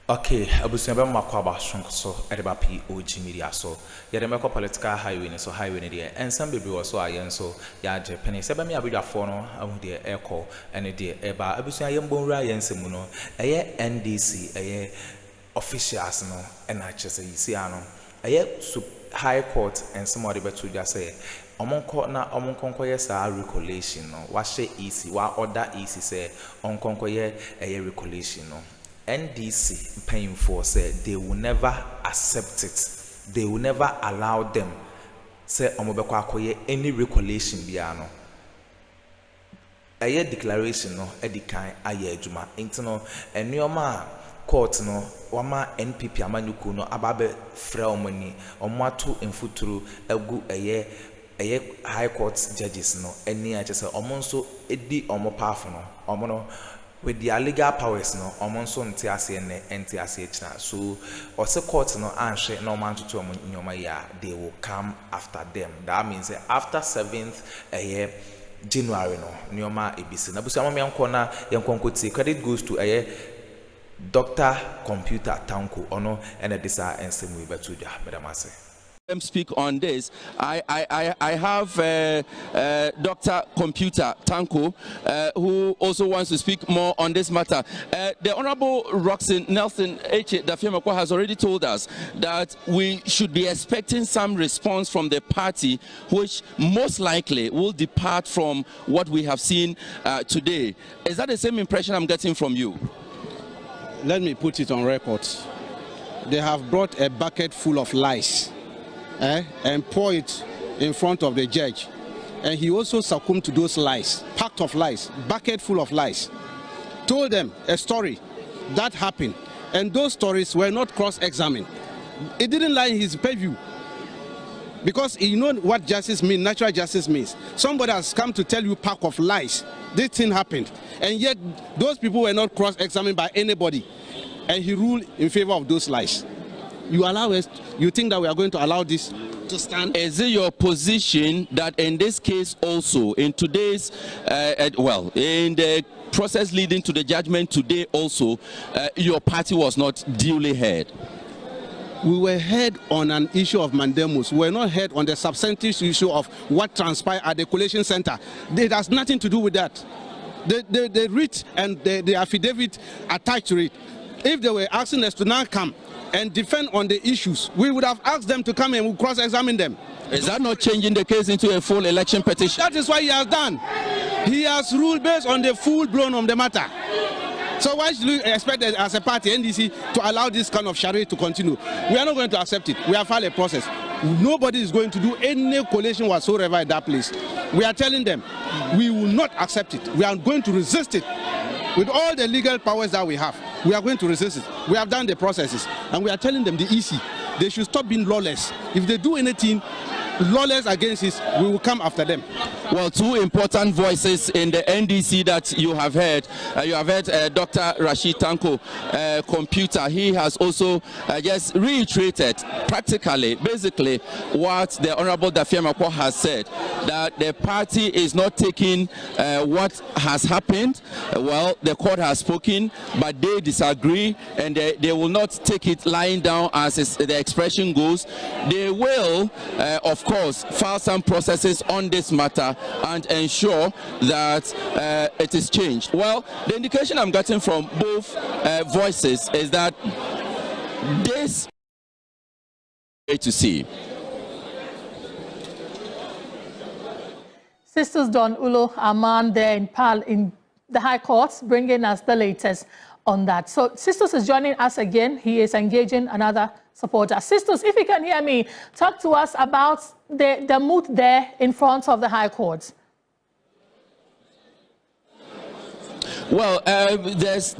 Okay, abusuaba makwaba so edeba POG Media so yede meko political highway ni so highway ni de ensam bebre wo so ayen so ya je pene se ba me abedwafo no ahu de eko ene de eba abusua yembonwura yensemu no eye NDC eye officials no ena chese yisi ano eye high court ensam ode betu dwa say omonko na omonkonko ye sa Collation no wa hye EC wa order EC say onkonko ye eye Collation no NDC paying for say they will never accept it. They will never allow them say omobekwa akoye any Collation bia no. Aye declaration no edikan aye adwuma. Enti no enuoma court no wama NPP amanyuku no ababe frɛ omani omato mfuturu egu aye high court judges no eni a chese omonso edi omopafo no omono with their legal powers no omonso ntiase ne ntiase china so ose court no anhwe no man to nyoma ya they will come after them. That means after 7th January no nyoma ebisi na busu amam yanko na yankonko ti credit goes to Dr. Computer Tanko ono ene disa ensemu ibetuja medamase. Speak on this. I have Dr. Computer Tanko who also wants to speak more on this matter. The Honorable Nelson H. Dafiamako has already told us that we should be expecting some response from the party, which most likely will depart from what we have seen today. Is that the same impression I'm getting from you? Let me put it on record. They have brought a bucket full of lies. And pour it in front of the judge. And he also succumbed to those lies, packed of lies, bucket full of lies. Told them a story that happened, and those stories were not cross-examined. It didn't lie in his purview. Because you know what justice means, natural justice means. Somebody has come to tell you pack of lies. This thing happened. And yet those people were not cross-examined by anybody. And he ruled in favor of those lies. You allow us, you think that we are going to allow this to stand? Is it your position that in this case also, in today's, in the process leading to the judgment today also, your party was not duly heard? We were heard on an issue of mandamus. We were not heard on the substantive issue of what transpired at the Collation Center. It has nothing to do with that. The writ and the affidavit attached to it, if they were asking us to now come and defend on the issues, we would have asked them to come and we'll cross-examine them. Is that not changing the case into a full election petition? That is what he has done. He has ruled based on the full-blown of the matter. So why should we expect as a party, NDC, to allow this kind of charade to continue? We are not going to accept it. We have filed a process. Nobody is going to do any collation whatsoever at that place. We are telling them we will not accept it. We are going to resist it. With all the legal powers that we have, we are going to resist it. We have done the processes, and we are telling them the EC, they should stop being lawless. If they do anything lawless against this, we will come after them. Well, two important voices in the NDC that you have heard. Dr. Rashid Tanko, Computer. He has also just reiterated practically, basically, what the Honorable Dafiamako has said, that the party is not taking what has happened. Well, the court has spoken, but they disagree, and they will not take it lying down, as the expression goes. They will, of course, file some processes on this matter and ensure that it is changed. Well, the indication I'm getting from both voices is that this is to see. Sisters Don Ulo Aman there in the High Court, bringing us the latest on that. So Sisters is joining us again. He is engaging another supporter. Sisters, if you can hear me, talk to us about the mood there in front of the High Court. Well, there's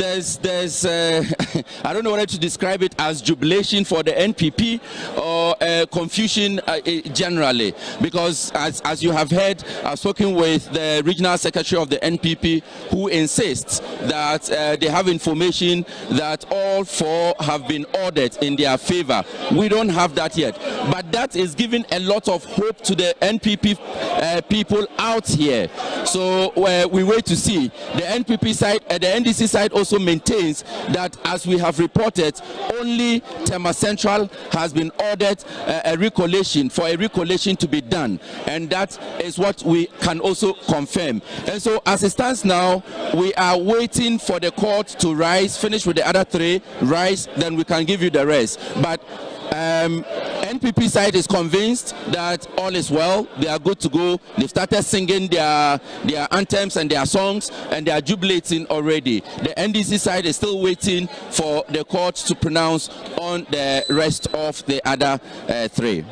I don't know whether to describe it as jubilation for the NPP or confusion generally, because as you have heard, I've spoken with the regional secretary of the NPP, who insists that they have information that all 4 have been ordered in their favor. We don't have that yet, but that is giving a lot of hope to the NPP people out here. So we wait to see. The NPP side, the NDC side also maintains that, as we have reported, only Tema Central has been ordered a recollation to be done, and that is what we can also confirm. And so, as it stands now, we are waiting for the court to rise, finish with the other 3, rise, then we can give you the rest. But NPP side is convinced that all is well. They are good to go. They've started singing their anthems and their songs, and they are jubilating already. The NDC side is still waiting for the court to pronounce on the rest of the other 3.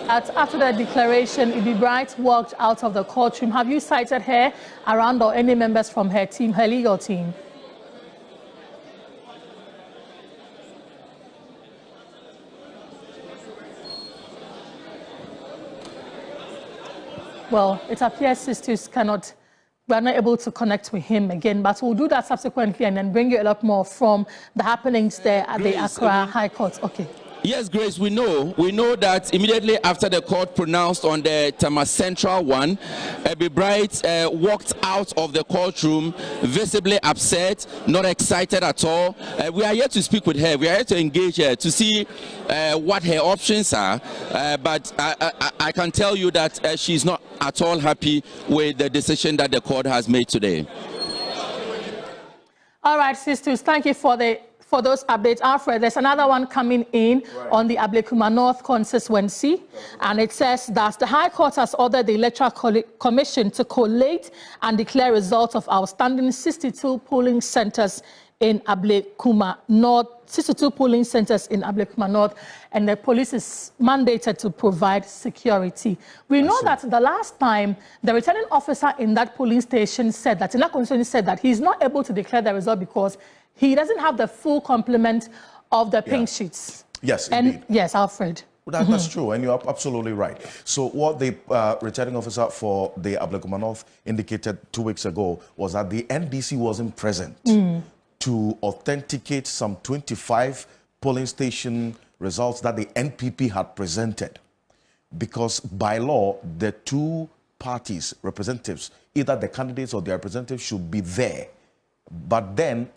After the declaration, Ibi Bright walked out of the courtroom. Have you cited her around, or any members from her team, her legal team? Well, it appears sisters we are not able to connect with him again, but we'll do that subsequently and then bring you a lot more from the happenings there at the Accra High Court. Okay. Yes, Grace, we know that immediately after the court pronounced on the Tema Central one, Ibi Bright walked out of the courtroom visibly upset, not excited at all. We are here to speak with her. We are here to engage her to see what her options are. But I can tell you that she's not at all happy with the decision that the court has made today. All right, sisters, thank you for those updates. Alfred, there's another one coming in on the Ablekuma North constituency, and it says that the High Court has ordered the Electoral Commission to collate and declare results of outstanding 62 polling centers in Ablekuma North, 62 polling centers in Ablekuma North, and the police is mandated to provide security. We know that the last time the returning officer in that polling station said that, in that constituency said that he's not able to declare the result because he doesn't have the full complement of the pink sheets. Yes, and indeed. Yes, Alfred. That's true, and you're absolutely right. So what the returning officer for the Ablekuma North indicated 2 weeks ago was that the NDC wasn't present to authenticate some 25 polling station results that the NPP had presented. Because by law, the 2 parties' representatives, either the candidates or their representatives, should be there. But then,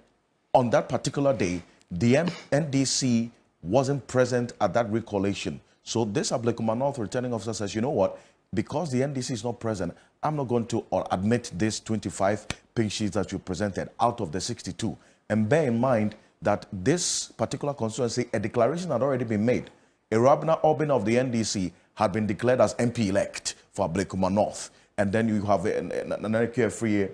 on that particular day, the NDC wasn't present at that recollation. So this Ablekuma North returning officer says, you know what, because the NDC is not present, I'm not going to admit this 25 pink sheets that you presented out of the 62. And bear in mind that this particular constituency, a declaration had already been made. Irabna Obin of the NDC had been declared as MP-elect for Ablekuma North. And then you have Naneke Free,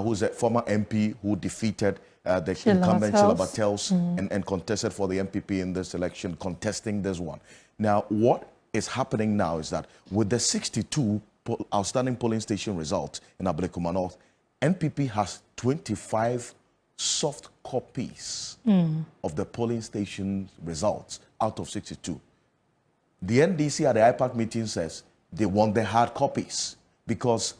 who's a former MP who defeated the incumbent Sheila Bartels and contested for the MPP in this election, contesting this one. Now, what is happening now is that with the 62 outstanding polling station results in Ablekuma North, NPP has 25 soft copies of the polling station results out of 62. The NDC at the IPAC meeting says they want the hard copies because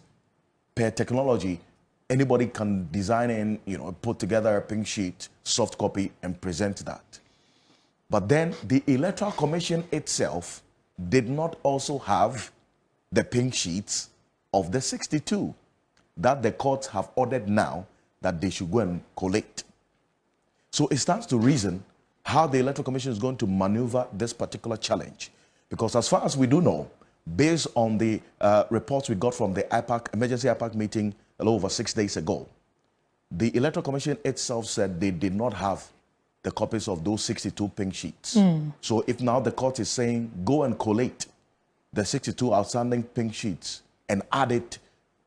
per technology, anybody can design and put together a pink sheet, soft copy, and present that. But then the Electoral Commission itself did not also have the pink sheets of the 62 that the courts have ordered now that they should go and collate. So it stands to reason how the Electoral Commission is going to maneuver this particular challenge. Because as far as we do know, based on the reports we got from the IPAC, emergency IPAC meeting a little over 6 days ago, the Electoral Commission itself said they did not have the copies of those 62 pink sheets. So if now the court is saying, go and collate the 62 outstanding pink sheets and add it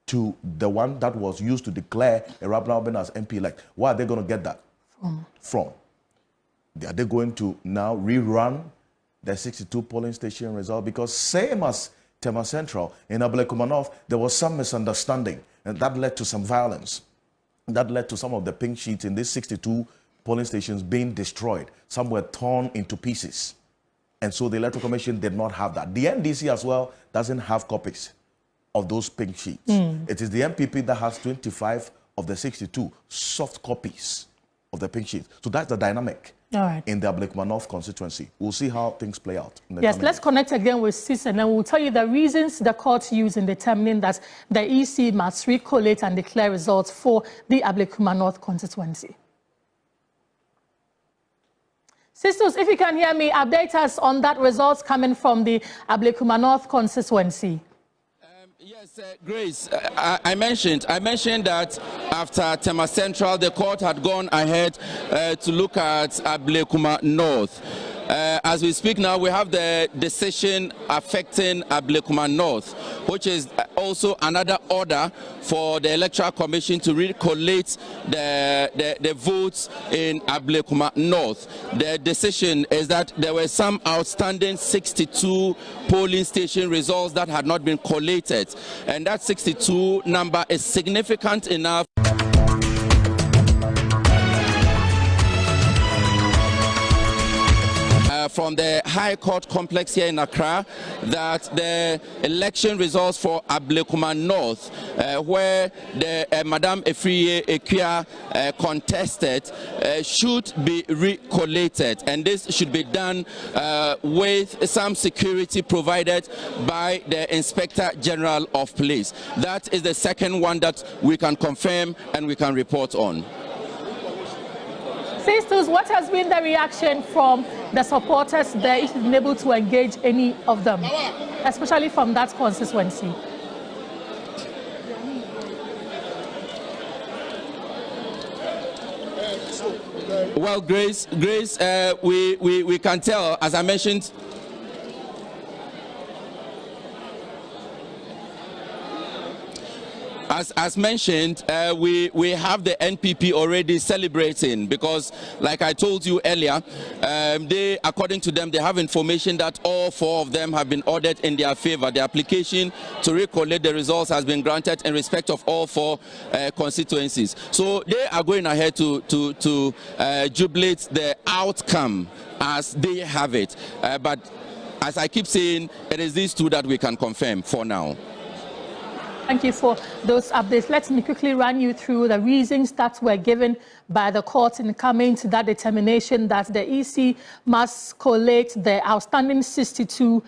to the one that was used to declare Irabna Obin as MP-elect, where are they going to get that from? Are they going to now rerun the 62 polling station result? Because same as Tema Central, in Ablekuma North, there was some misunderstanding, and that led to some violence. That led to some of the pink sheets in these 62 polling stations being destroyed. Some were torn into pieces. And so the Electoral Commission did not have that. The NDC as well doesn't have copies of those pink sheets. It is the NPP that has 25 of the 62 soft copies of the pink sheets. So that's the dynamic in the Ablekuma North constituency. We'll see how things play out. Yes, let's connect again with Sis, and then we'll tell you the reasons the court used in determining that the EC must recollate and declare results for the Ablekuma North constituency. Sisters, if you can hear me, update us on that results coming from the Ablekuma North constituency. Yes, Grace, I mentioned that after Tema Central, the court had gone ahead to look at Ablekuma North. As we speak now, we have the decision affecting Ablekuma North, which is also another order for the Electoral Commission to recollate the votes in Ablekuma North. The decision is that there were some outstanding 62 polling station results that had not been collated, and that 62 number is significant enough from the High Court complex here in Accra that the election results for Ablekuma North, where the Madame Efriye Ekia contested, should be recollated, and this should be done with some security provided by the Inspector General of Police. That is the second one that we can confirm and we can report on. Sisters, what has been the reaction from the supporters there, if you've been able to engage any of them, especially from that constituency? Well, Grace, we can tell, as I mentioned, As mentioned, we have the NPP already celebrating because, like I told you earlier, according to them, they have information that all 4 of them have been ordered in their favor. The application to recollect the results has been granted in respect of all 4 constituencies. So they are going ahead to jubilate the outcome as they have it. But as I keep saying, it is these 2 that we can confirm for now. Thank you for those updates. Let me quickly run you through the reasons that were given by the court in coming to that determination that the EC must collate the outstanding 62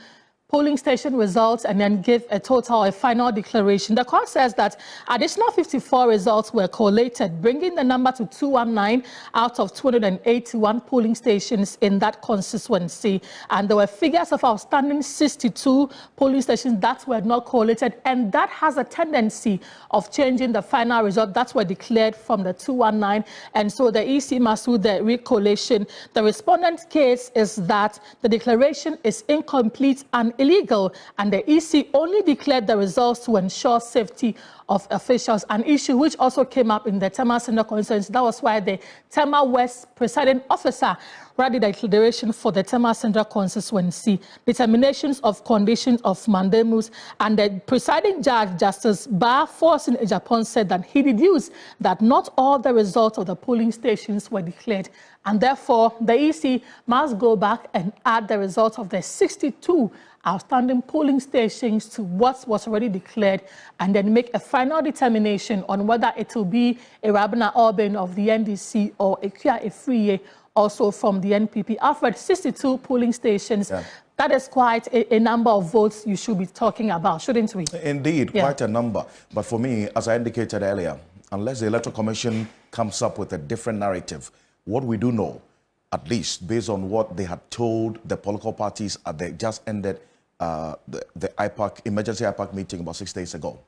polling station results and then give a final declaration. The court says that additional 54 results were collated, bringing the number to 219 out of 281 polling stations in that constituency. And there were figures of outstanding 62 polling stations that were not collated, and that has a tendency of changing the final result that were declared from the 219. And so the EC must do the recollation. The respondent's case is that the declaration is incomplete and illegal, and the EC only declared the results to ensure safety of officials, an issue which also came up in the Tema Central constituency. That was why the Tema West presiding officer read the declaration for the Tema Central constituency, determinations of conditions of mandamus, and the presiding judge, Justice Ba Forson Ejapon, said that he deduced that not all the results of the polling stations were declared, and therefore the EC must go back and add the results of the 62 outstanding polling stations to what was already declared, and then make a final determination on whether it will be a Rabina Orban of the NDC or a Ekia Efriye also from the NPP. Alfred, 62 polling stations. Yeah. That is quite a number of votes you should be talking about, shouldn't we? Indeed, quite a number. But for me, as I indicated earlier, unless the Electoral Commission comes up with a different narrative, what we do know, at least based on what they had told the political parties at the just ended the IPAC, emergency IPAC meeting about 6 days ago,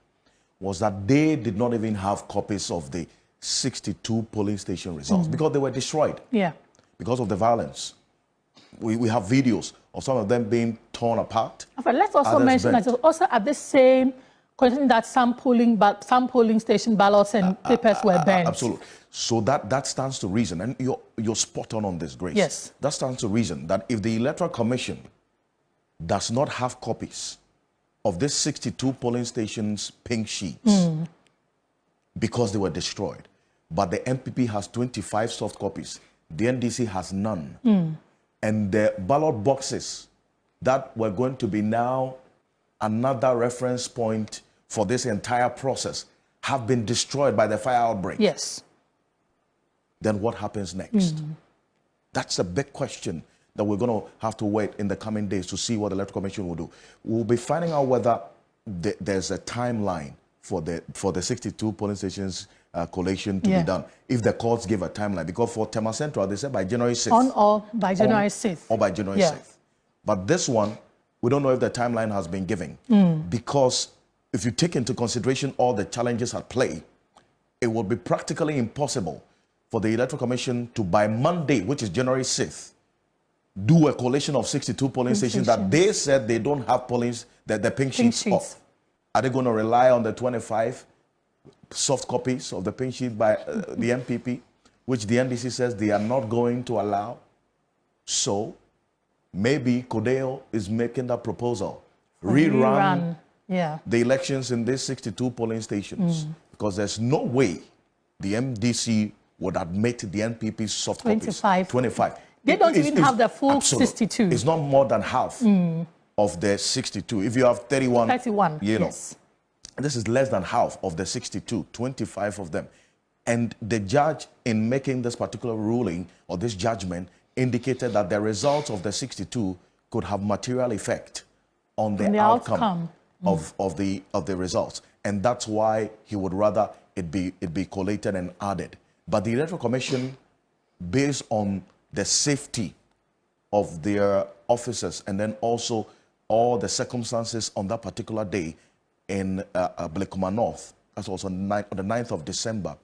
was that they did not even have copies of the 62 polling station results because they were destroyed. Yeah. Because of the violence. We have videos of some of them being torn apart. But let's also mention that also at the same question that some polling station ballots and papers were burned. Absolutely. So that stands to reason, and you're spot on this, Grace. Yes. That stands to reason that if the Electoral Commission does not have copies of this 62 polling stations pink sheets because they were destroyed, but the NPP has 25 soft copies, the NDC has none, and the ballot boxes that were going to be now another reference point for this entire process have been destroyed by the fire outbreak. Yes. Then what happens next? That's a big question that we're going to have to wait in the coming days to see what the Electoral Commission will do. We'll be finding out whether there's a timeline for the 62 polling stations collation to be done. If the courts give a timeline, because for Tema Central, they said by January 6th. On or by January 6th. Or by January 6th. But this one, we don't know if the timeline has been given. Because if you take into consideration all the challenges at play, it will be practically impossible for the Electoral Commission to, by Monday, which is January 6th, do a collation of 62 polling stations that they said they don't have pollings, the pink sheets of. Are they going to rely on the 25 soft copies of the pink sheet by the NPP, which the NDC says they are not going to allow? So maybe Codeo is making that proposal. Rerun the elections in these 62 polling stations, because there's no way the MDC would admit the NPP's soft copies. 25. They don't even have the full 62. It's not more than half of the 62. If you have 31, you know, this is less than half of the 62, 25 of them. And the judge, in making this particular ruling or this judgment, indicated that the results of the 62 could have material effect on the outcome of the results. And that's why he would rather it be collated and added. But the Electoral Commission, based on the safety of their officers and then also all the circumstances on that particular day in Ayawaso North, that's also on the 9th of December,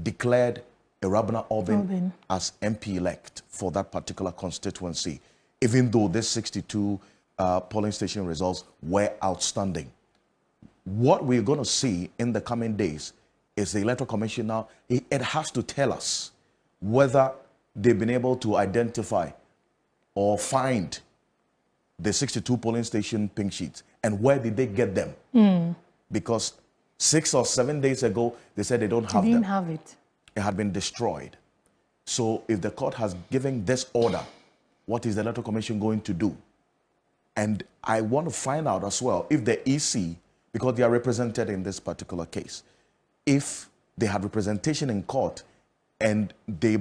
declared Irabna Obin as MP-elect for that particular constituency, even though this 62 polling station results were outstanding. What we're going to see in the coming days is the Electoral Commission now, it has to tell us whether they've been able to identify or find the 62 polling station pink sheets, and where did they get them? Because 6 or 7 days ago, they said they don't have them. They didn't have it. It had been destroyed. So if the court has given this order, what is the Electoral Commission going to do? And I want to find out as well if the EC, because they are represented in this particular case, if they had representation in court and they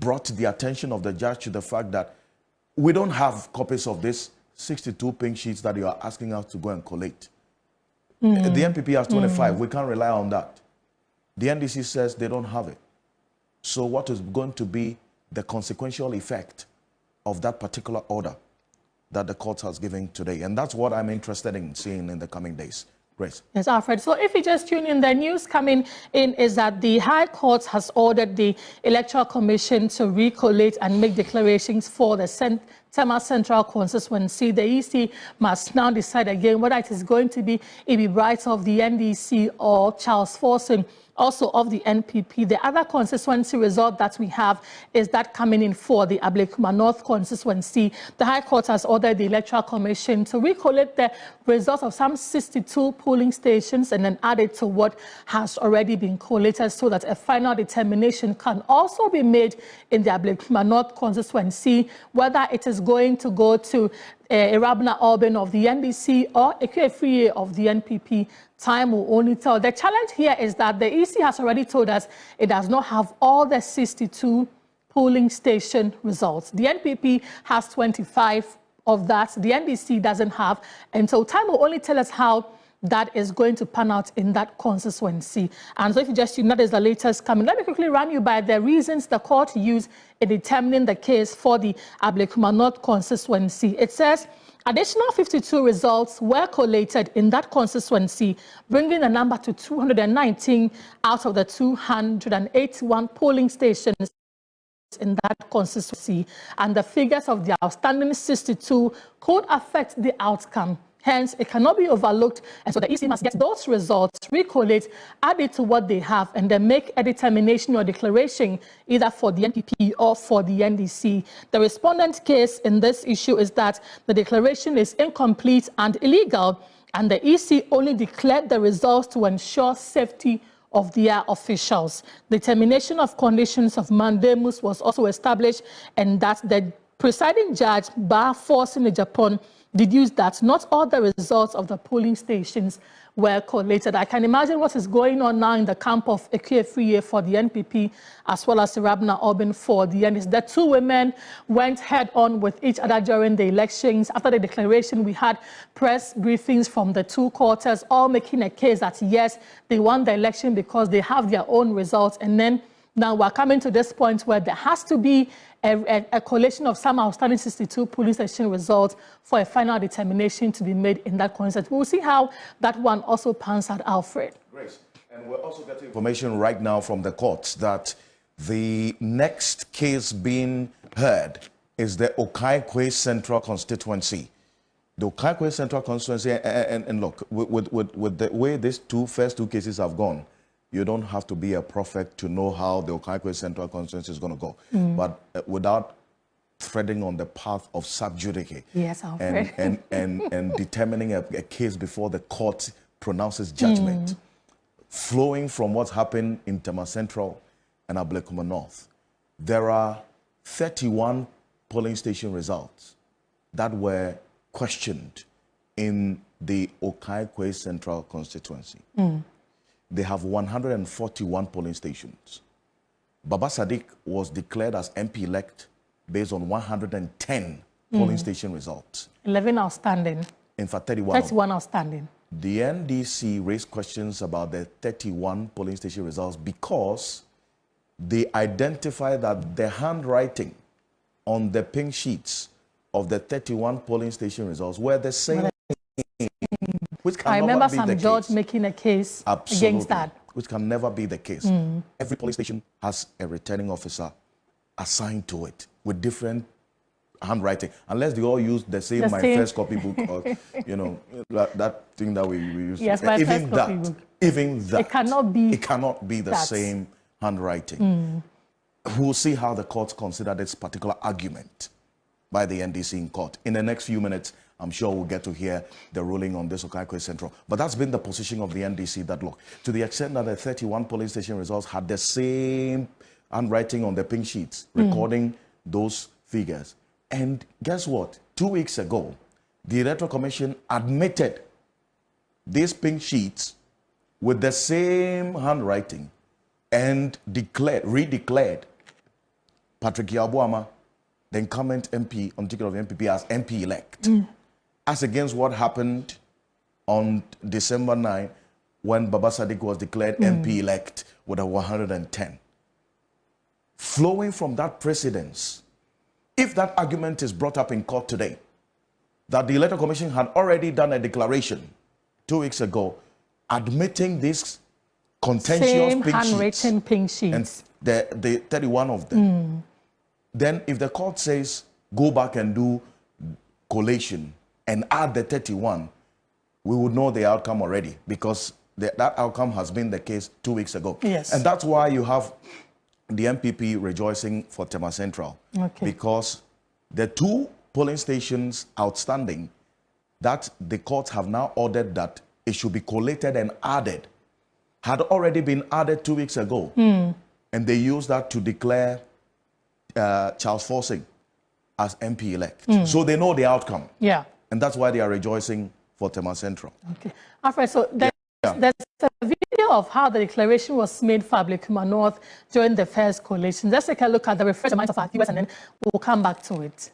brought the attention of the judge to the fact that we don't have copies of this 62 pink sheets that you are asking us to go and collate. The NPP has 25. We can't rely on that. The NDC says they don't have it. So what is going to be the consequential effect of that particular order that the court has given today? And that's what I'm interested in seeing in the coming days. Grace. Yes, Alfred. So if you just tune in, the news coming in is that the High Court has ordered the Electoral Commission to recollate and make declarations for the Tema Central constituency. The EC must now decide again whether it is going to be Ibi Bright of the NDC or Charles Forson, also of the NPP. The other constituency result that we have is that coming in for the Ablekuma North constituency. The High Court has ordered the Electoral Commission to recollect the results of some 62 polling stations and then add it to what has already been collated so that a final determination can also be made in the Ablekuma North constituency, whether it is going to go to Irabna Obin of the NDC or Okai Kwei of the NPP. Time will only tell. The challenge here is that the EC has already told us it does not have all the 62 polling station results. The NPP has 25 of that. The NDC doesn't have. And so time will only tell us how that is going to pan out in that constituency. And so if you just, that is the latest coming. Let me quickly run you by the reasons the court used in determining the case for the Ablekuma North constituency. It says additional 52 results were collated in that constituency, bringing the number to 219 out of the 281 polling stations in that constituency. And the figures of the outstanding 62 could affect the outcome. Hence, it cannot be overlooked, and so the EC must get those results, recollate, add it to what they have, and then make a determination or declaration either for the NPP or for the NDC. The respondent case in this issue is that the declaration is incomplete and illegal, and the EC only declared the results to ensure safety of their officials. The termination of conditions of mandamus was also established, and that the presiding judge Ba Forcing the Japan deduced that not all the results of the polling stations were collated. I can imagine what is going on now in the camp of Akuffo for the NPP as well as Rabna Orbin for the NDC. The two women went head-on with each other during the elections. After the declaration, we had press briefings from the two quarters, all making a case that, yes, they won the election because they have their own results. And then now we're coming to this point where there has to be a collation of some outstanding 62 polling station results for a final determination to be made in that concept. We'll see how that one also pans out, Alfred. Grace, and we're also getting information right now from the courts that the next case being heard is the Okai Kwei Central constituency. The Okai Kwei Central constituency, and look, with the way these first two cases have gone, you don't have to be a prophet to know how the Okai Kwei Central constituency is going to go. But without treading on the path of sub judice, yes, and determining a case before the court pronounces judgment, flowing from what's happened in Tema Central and Ablekuma North, there are 31 polling station results that were questioned in the Okai Kwei Central constituency. They have 141 polling stations. Baba Sadiq was declared as MP-elect based on 110 polling station results. 11 outstanding. In fact, 31. 31 outstanding. The NDC raised questions about the 31 polling station results because they identified that the handwriting on the pink sheets of the 31 polling station results were the same. I remember some judge making a case against that. Which can never be the case. Every police station has a returning officer assigned to it with different handwriting, unless they all use the same first copy book or, you know, that thing that we use. Yes, even that, it cannot be the same handwriting. We'll see how the courts consider this particular argument by the NDC in court. In the next few minutes, I'm sure we'll get to hear the ruling on this Okai Kwei Central. But that's been the position of the NDC that, look, to the extent that the 31 polling station results had the same handwriting on the pink sheets, recording those figures. And guess what? 2 weeks ago, the Electoral Commission admitted these pink sheets with the same handwriting and redeclared Patrick Yabuama, the incumbent MP on ticket of the NPP, as MP-elect. As against what happened on December 9 when Baba Sadiq was declared MP-elect with a 110. Flowing from that precedence, if that argument is brought up in court today, that the Electoral Commission had already done a declaration 2 weeks ago admitting this contentious pink sheets, and the 31 of them, then if the court says go back and do collation and add the 31, we would know the outcome already, because that outcome has been the case 2 weeks ago. Yes. And that's why you have the NPP rejoicing for Tema Central, because the two polling stations outstanding that the courts have now ordered that it should be collated and added had already been added 2 weeks ago. And they used that to declare Charles Forcing as MP-elect. So they know the outcome. Yeah. And that's why they are rejoicing for Tema Central. Okay. Alfred, so there's a video of how the declaration was made for Ablekuma North during the first collation. Let's take a look at the refreshment of our viewers and then we'll come back to it.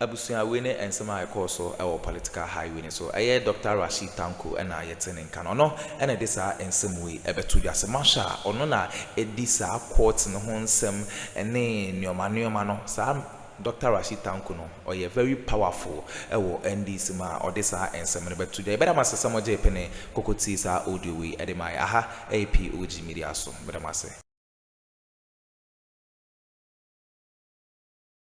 Abusua wene ensema ekoso ewo political highway so eye Dr. Rashid Tanko na yetene nka no ena de sa ensem wi ebetu dwase masha ono na edisa court ne ho nsem ene nioma no sa Dr. Rashid Tanko no oye very powerful ewo NDC ma odisa ensem ne betu dwa beda masesa moje pene kokoti sa audio wi ede mai aha POG Media so beda mase